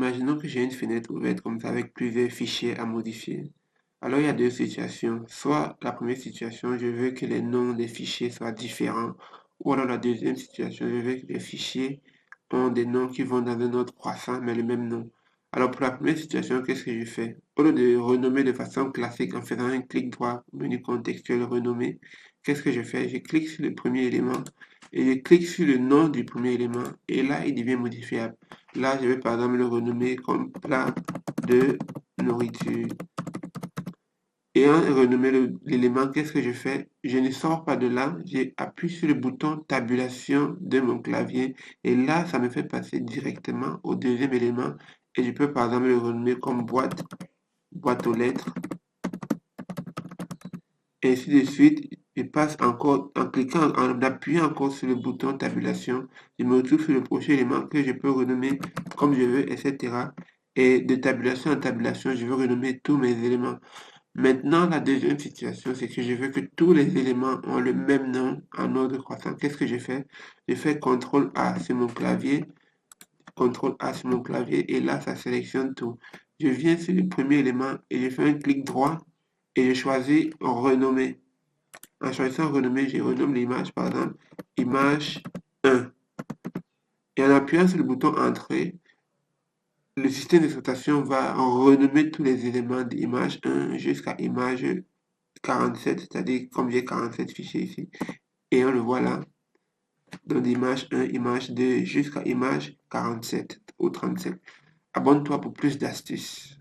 imaginons que j'ai une fenêtre ouverte comme ça avec plusieurs fichiers à modifier. Alors, il y a deux situations. Soit la première situation, je veux que les noms des fichiers soient différents. Ou alors la deuxième situation, je veux que les fichiers ont des noms qui vont dans un ordre croissant, mais le même nom. Alors, pour la première situation, qu'est-ce que je fais? Au lieu de renommer de façon classique en faisant un clic droit, menu contextuel, renommer, qu'est-ce que je fais? Je clique sur le premier élément et je clique sur le nom du premier élément. Et là, il devient modifiable. Là, je vais par exemple le renommer comme plat de nourriture. Ayant renommé l'élément, qu'est-ce que je fais? Je ne sors pas de là, j'appuie sur le bouton tabulation de mon clavier et là, ça me fait passer directement au deuxième élément et je peux par exemple le renommer comme boîte aux lettres, et ainsi de suite. Je passe encore en cliquant, en appuyant encore sur le bouton tabulation, je me retrouve sur le prochain élément que je peux renommer comme je veux, etc. Et de tabulation en tabulation, je veux renommer tous mes éléments. Maintenant, la deuxième situation, c'est que je veux que tous les éléments ont le même nom en ordre croissant. Qu'est-ce que je fais? Je fais CTRL A sur mon clavier, CTRL A sur mon clavier, et là, ça sélectionne tout. Je viens sur le premier élément et je fais un clic droit et je choisis renommer. En choisissant renommer, je renomme l'image, par exemple, image 1. Et en appuyant sur le bouton Entrée, le système d'exploitation va renommer tous les éléments d'image 1 jusqu'à image 47, c'est-à-dire comme j'ai 47 fichiers ici. Et on le voit là, dans l'image 1, image 2, jusqu'à image 47 ou 37. Abonne-toi pour plus d'astuces.